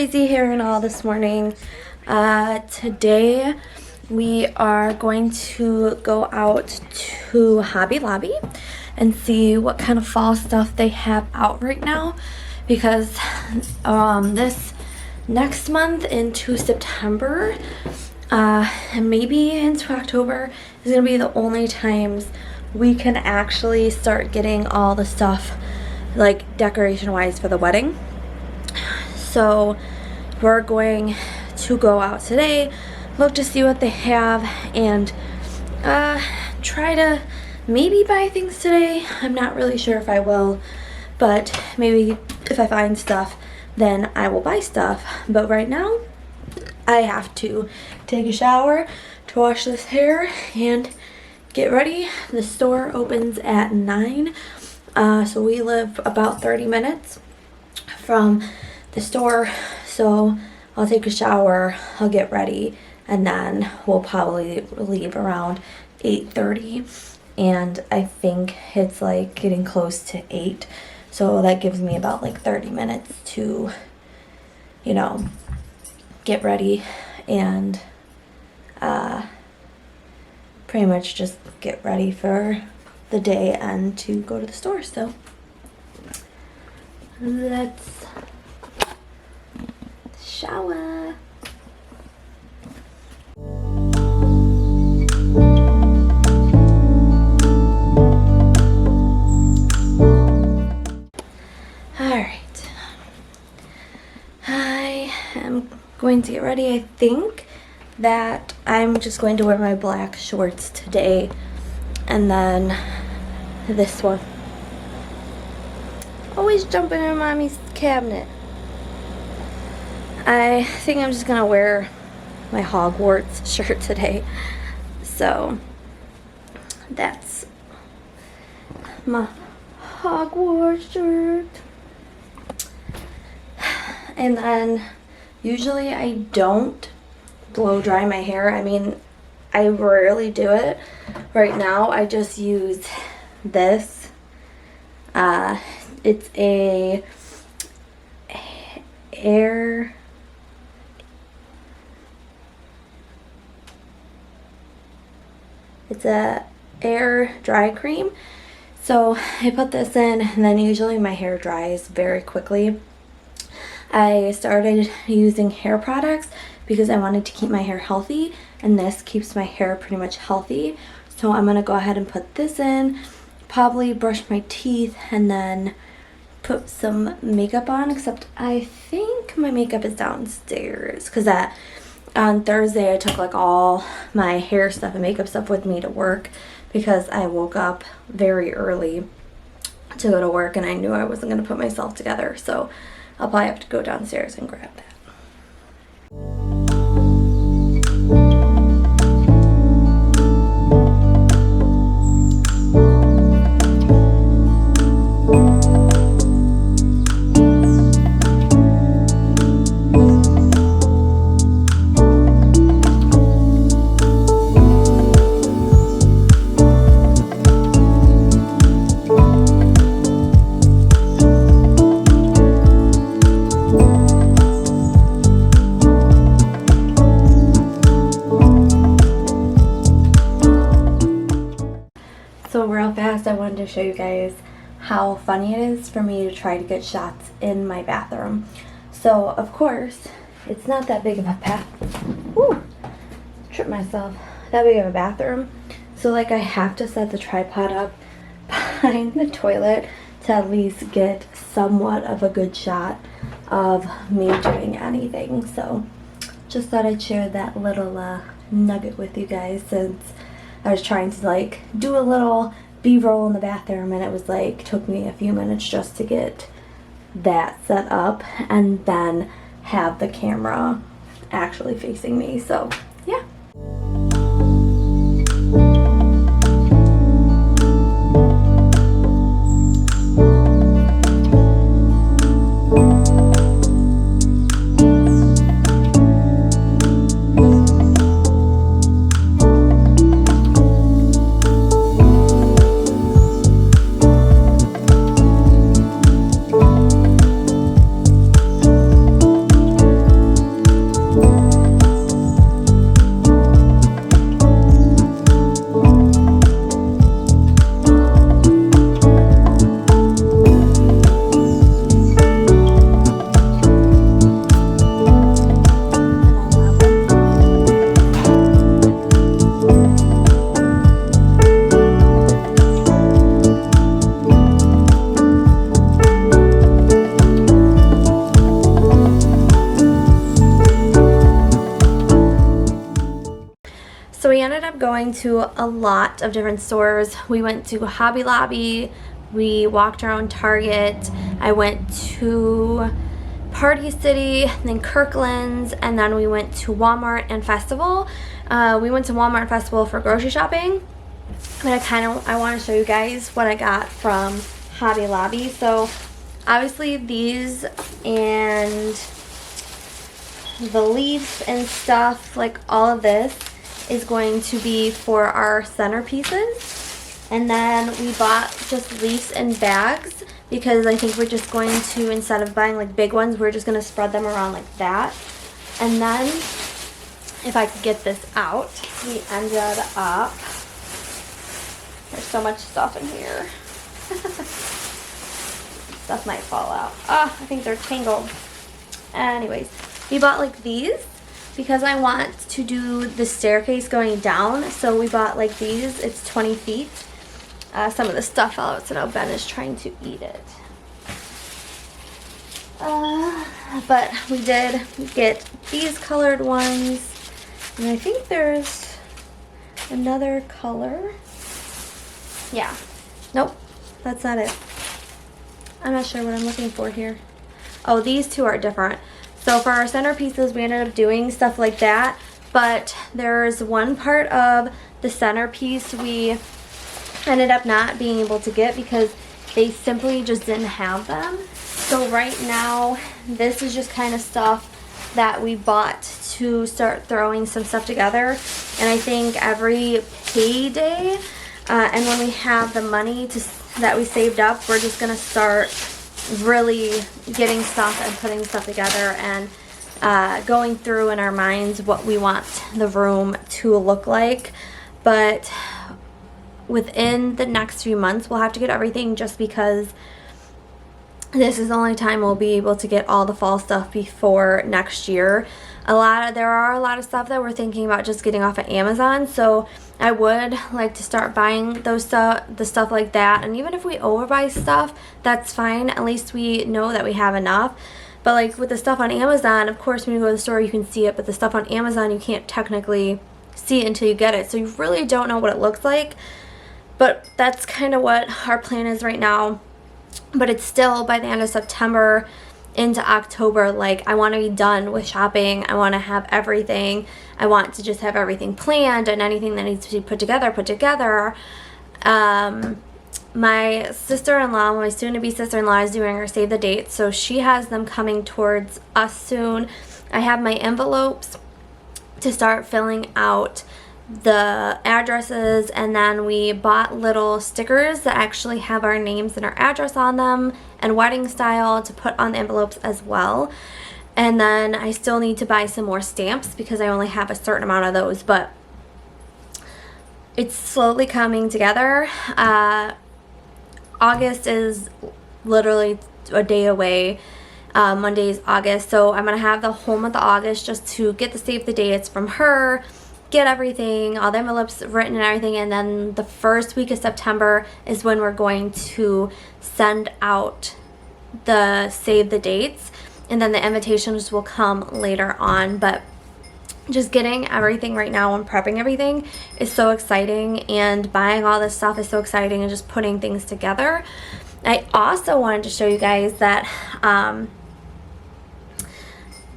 crazy hair and all this morning. Today we are going to go out to Hobby Lobby and see what kind of fall stuff they have out right now, because this next month into September and maybe into October is going to be the only times we can actually start getting all the stuff like decoration wise for the wedding. So we're going to go out today, look to see what they have, and try to maybe buy things today. I'm not really sure if I will, but maybe if I find stuff, then I will buy stuff. But right now, I have to take a shower to wash this hair and get ready. The store opens at 9, so we live about 30 minutes from the store, so I'll take a shower, I'll get ready, and then we'll probably leave around 8:30, and I think it's like getting close to 8, so that gives me about like 30 minutes to, you know, get ready and pretty much just get ready for the day and to go to the store. So let's shower. Alright, I am going to get ready. I think that I'm just going to wear my black shorts today, and then this one. Always jumping in mommy's cabinet. I think I'm just gonna wear my Hogwarts shirt today. So that's my Hogwarts shirt. And then usually I don't blow dry my hair. I mean, I rarely do it. Right now I just use this. It's a air dry cream. So I put this in, and then usually my hair dries very quickly. I started using hair products because I wanted to keep my hair healthy, and this keeps my hair pretty much healthy. So I'm gonna go ahead and put this in, probably brush my teeth, and then put some makeup on, except I think my makeup is downstairs, because on Thursday I took like all my hair stuff and makeup stuff with me to work because I woke up very early to go to work and I knew I wasn't going to put myself together, so I'll probably have to go downstairs and grab that. So real fast, I wanted to show you guys how funny it is for me to try to get shots in my bathroom. So of course, it's not that big of a tripped myself. That big of a bathroom. So like I have to set the tripod up behind the toilet to at least get somewhat of a good shot of me doing anything. So just thought I'd share that little nugget with you guys, since I was trying to like do a little B-roll in the bathroom, and it was like took me a few minutes just to get that set up and then have the camera actually facing me. So yeah. ended up going to a lot of different stores. We went to Hobby Lobby, we walked around Target, I went to Party City, then Kirkland's, and then we went to Walmart and Festival. We went to Walmart and Festival for grocery shopping, but I want to show you guys what I got from Hobby Lobby. So obviously these and the leaves and stuff, like all of this is going to be for our centerpieces. And then we bought just leaves and bags because I think we're just going to, instead of buying like big ones, we're just going to spread them around like that. And then if I could get this out, we ended up, there's so much stuff in here. Stuff might fall out. I think they're tangled. Anyways, we bought like these because I want to do the staircase going down. So we bought like these. It's 20 feet. Some of the stuff fell out, so now Ben is trying to eat it. But we did get these colored ones. And I think there's another color. Yeah. Nope. That's not it. I'm not sure what I'm looking for here. Oh, these two are different. So for our centerpieces, we ended up doing stuff like that. But there's one part of the centerpiece we ended up not being able to get because they simply just didn't have them. So right now, this is just kind of stuff that we bought to start throwing some stuff together. And I think every payday, and when we have the money that we saved up, we're just gonna start really getting stuff and putting stuff together and going through in our minds what we want the room to look like. But within the next few months, we'll have to get everything just because this is the only time we'll be able to get all the fall stuff before next year. There are a lot of stuff that we're thinking about just getting off of Amazon, so I would like to start buying the stuff like that. And even if we overbuy stuff, that's fine. At least we know that we have enough. But like with the stuff on Amazon, of course when you go to the store you can see it, but the stuff on Amazon you can't technically see it until you get it. So you really don't know what it looks like. But that's kind of what our plan is right now. But it's still by the end of September into October, like I want to be done with shopping. I want to have everything. I want to just have everything planned, and anything that needs to be put together. My sister-in-law, my soon-to-be sister-in-law, is doing her save the dates, so she has them coming towards us soon. I have my envelopes to start filling out the addresses, and then we bought little stickers that actually have our names and our address on them and wedding style to put on the envelopes as well. And then I still need to buy some more stamps because I only have a certain amount of those, but it's slowly coming together. August is literally a day away. Monday is August, so I'm gonna have the whole month of August just to get the save the dates from her, get everything, all the envelopes written and everything, and then the first week of September is when we're going to send out the save the dates, and then the invitations will come later on. But just getting everything right now and prepping everything is so exciting, and buying all this stuff is so exciting, and just putting things together. I also wanted to show you guys that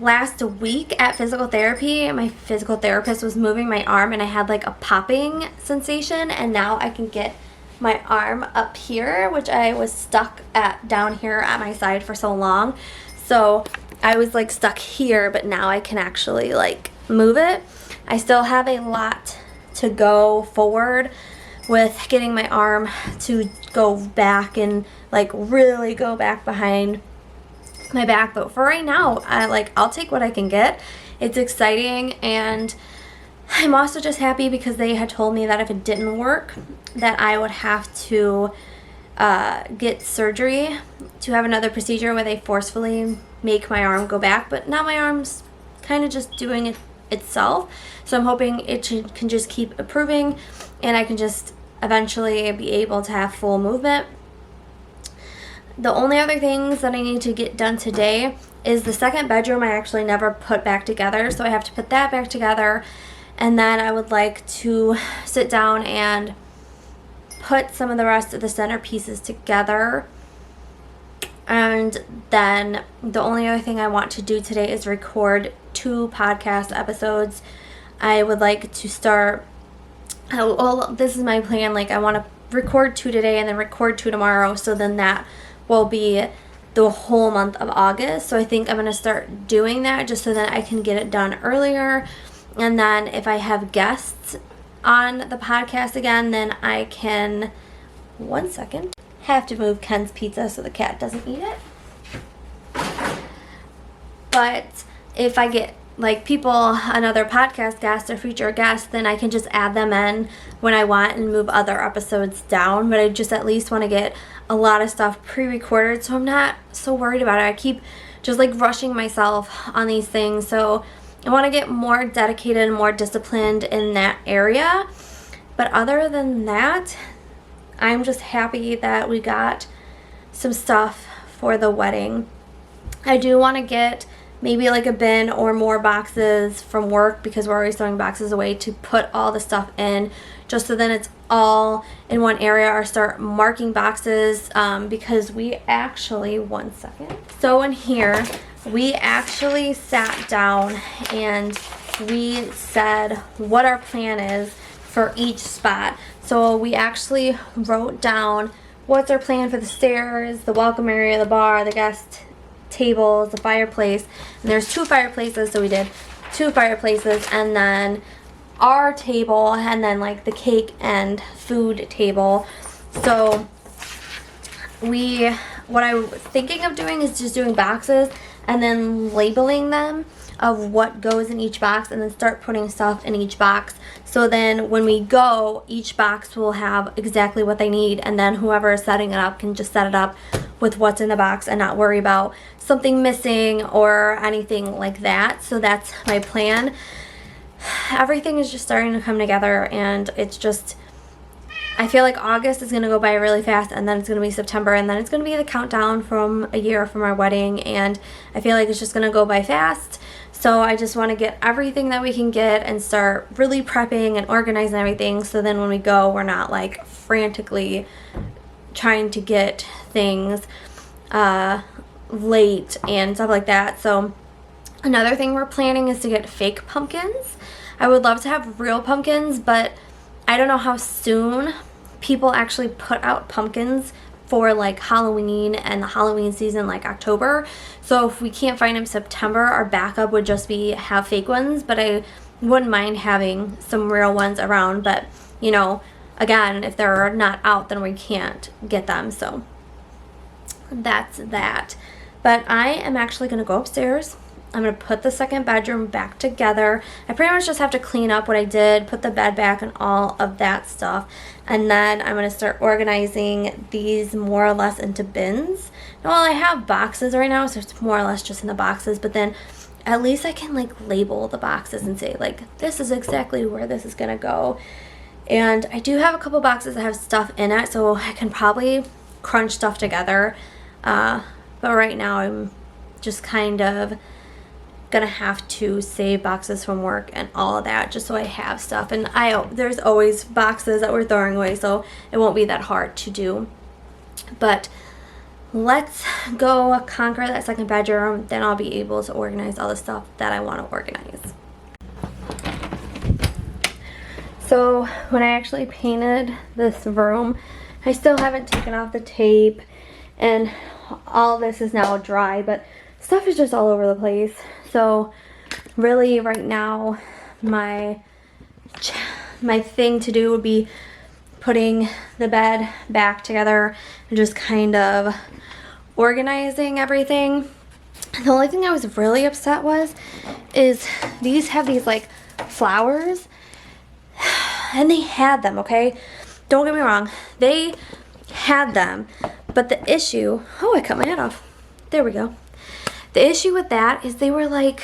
last week at physical therapy, my physical therapist was moving my arm and I had like a popping sensation, and now I can get my arm up here, which I was stuck at down here at my side for so long. So I was like stuck here, but now I can actually like move it. I still have a lot to go forward with getting my arm to go back and like really go back behind my back, but for right now I'll take what I can get. It's exciting, and I'm also just happy because they had told me that if it didn't work that I would have to get surgery to have another procedure where they forcefully make my arm go back, but now my arm's kind of just doing it itself, so I'm hoping it can just keep improving and I can just eventually be able to have full movement. The only other things that I need to get done today is the second bedroom I actually never put back together, so I have to put that back together. and then I would like to sit down and put some of the rest of the centerpieces together. And then the only other thing I want to do today is record 2 podcast episodes. I would like to start, well, this is my plan, like I want to record 2 today and then record 2 tomorrow, so then that will be the whole month of August. So I think I'm going to start doing that just so that I can get it done earlier. And then if I have guests on the podcast again, then I can, one second, have to move Ken's pizza so the cat doesn't eat it. But if I get like people, another podcast guest or future guest, then I can just add them in when I want and move other episodes down. But I just at least want to get a lot of stuff pre-recorded so I'm not so worried about it. I keep just like rushing myself on these things, so I want to get more dedicated and more disciplined in that area. But other than that, I'm just happy that we got some stuff for the wedding. I do want to get maybe like a bin or more boxes from work, because we're always throwing boxes away, to put all the stuff in, just so then it's all in one area, or start marking boxes, because we actually, one second. So in here, we actually sat down and we said what our plan is for each spot. So we actually wrote down what's our plan for the stairs, the welcome area, the bar, the guest tables, the fireplace. And there's 2 fireplaces, so we did 2 fireplaces, and then our table, and then like the cake and food table. So what I was thinking of doing is just doing boxes and then labeling them of what goes in each box, and then start putting stuff in each box. So then when we go, each box will have exactly what they need, and then whoever is setting it up can just set it up with what's in the box and not worry about something missing or anything like that. So that's my plan. Everything is just starting to come together, and it's just, I feel like August is going to go by really fast, and then it's going to be September, and then it's going to be the countdown from a year from our wedding, and I feel like it's just going to go by fast. So I just want to get everything that we can get and start really prepping and organizing everything, so then when we go, we're not like frantically trying to get things late and stuff like that. So another thing we're planning is to get fake pumpkins. I would love to have real pumpkins, but I don't know how soon people actually put out pumpkins for like Halloween and the Halloween season, like October. So if we can't find them September, our backup would just be have fake ones, but I wouldn't mind having some real ones around. But you know, again, if they're not out, then we can't get them. So that's that. But I am actually going to go upstairs. I'm going to put the second bedroom back together. I pretty much just have to clean up what I did, put the bed back and all of that stuff. And then I'm going to start organizing these more or less into bins. Now, well, I have boxes right now, so it's more or less just in the boxes. But then at least I can like label the boxes and say like, this is exactly where this is going to go. And I do have a couple boxes that have stuff in it, so I can probably crunch stuff together. But right now I'm just kind of gonna have to save boxes from work and all of that, just so I have stuff. And there's always boxes that we're throwing away, so it won't be that hard to do. But let's go conquer that second bedroom, then I'll be able to organize all the stuff that I want to organize. So when I actually painted this room, I still haven't taken off the tape, and all this is now dry, but stuff is just all over the place. So really right now my thing to do would be putting the bed back together and just kind of organizing everything. The only thing I was really upset is these have these like flowers, and they had them, okay? Don't get me wrong, they had them, but the issue, oh, I cut my head off. There we go. The issue with that is they were like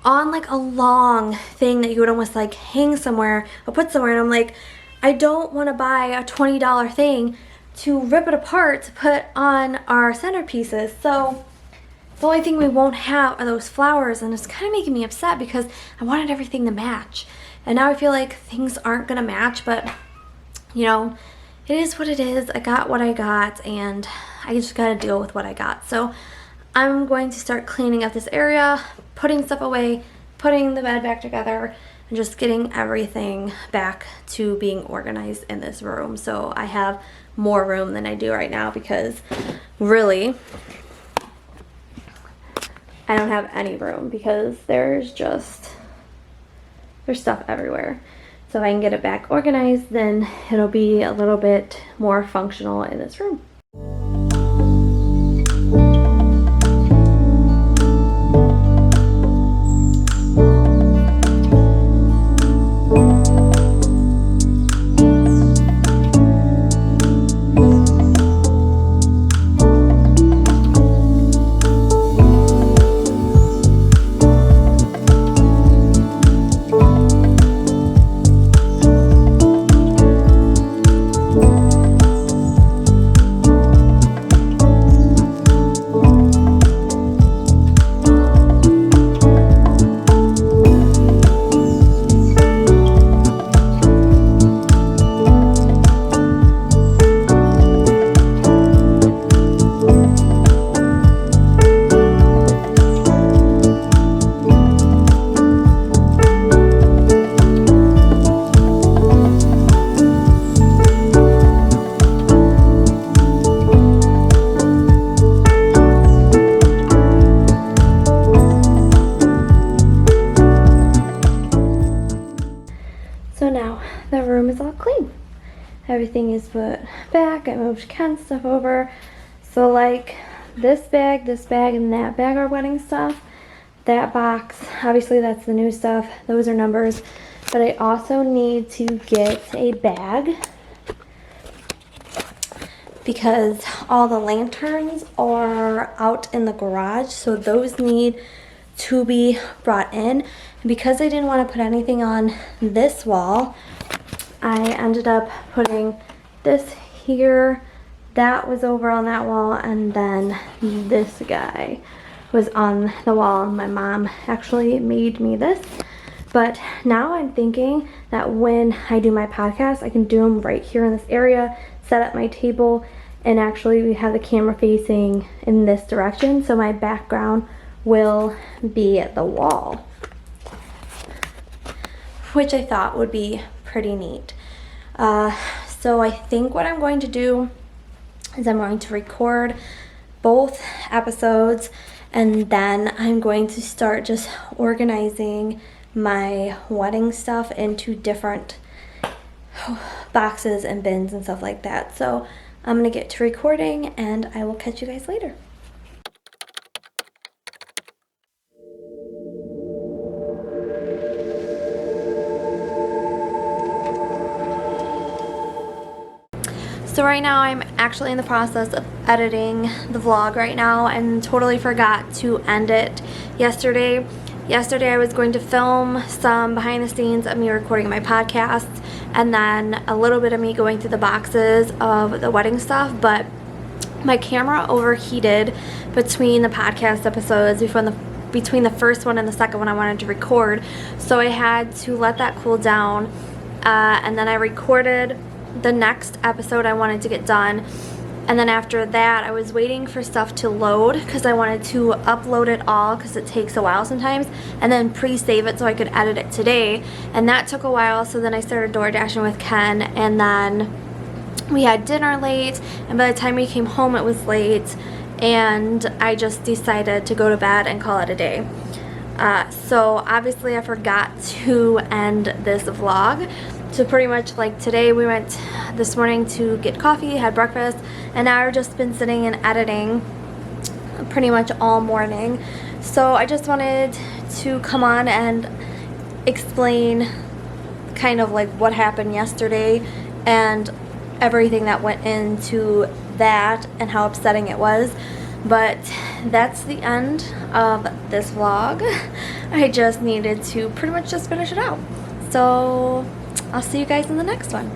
on like a long thing that you would almost like hang somewhere or put somewhere, and I'm like, I don't want to buy a $20 thing to rip it apart to put on our centerpieces. So The only thing we won't have are those flowers, and it's kind of making me upset because I wanted everything to match. And now I feel like things aren't going to match, but you know, it is what it is. I got what I got, and I just got to deal with what I got. So I'm going to start cleaning up this area, putting stuff away, putting the bed back together, and just getting everything back to being organized in this room. So I have more room than I do right now because really I don't have any room because there's stuff everywhere. So if I can get it back organized, then it'll be a little bit more functional in this room. So now the room is all clean. Everything is put back. I moved Ken's stuff over. So like this bag, and that bag are wedding stuff. That box, obviously that's the new stuff. Those are numbers. But I also need to get a bag because all the lanterns are out in the garage. So those need to be brought in. And because I didn't want to put anything on this wall, I ended up putting this here. That was over on that wall, and then this guy was on the wall. My mom actually made me this. But now I'm thinking that when I do my podcast, I can do them right here in this area, set up my table, and actually we have the camera facing in this direction, so my background will be at the wall, which I thought would be pretty neat. So I think what I'm going to do is I'm going to record both episodes, and then I'm going to start just organizing my wedding stuff into different boxes and bins and stuff like that. So I'm gonna get to recording, and I will catch you guys later. So right now I'm actually in the process of editing the vlog right now, and totally forgot to end it yesterday. Yesterday I was going to film some behind the scenes of me recording my podcast, and then a little bit of me going through the boxes of the wedding stuff, but my camera overheated between the podcast episodes, between the first one and the second one I wanted to record, so I had to let that cool down, and then I recorded the next episode I wanted to get done. And then after that, I was waiting for stuff to load because I wanted to upload it all because it takes a while sometimes, and then pre-save it so I could edit it today. And that took a while, so then I started door dashing with Ken, and then we had dinner late, and by the time we came home it was late, and I just decided to go to bed and call it a day. So obviously I forgot to end this vlog. So pretty much like today we went this morning to get coffee, had breakfast, and now I've just been sitting and editing pretty much all morning. So I just wanted to come on and explain kind of like what happened yesterday and everything that went into that and how upsetting it was. But that's the end of this vlog. I just needed to pretty much just finish it out. So I'll see you guys in the next one.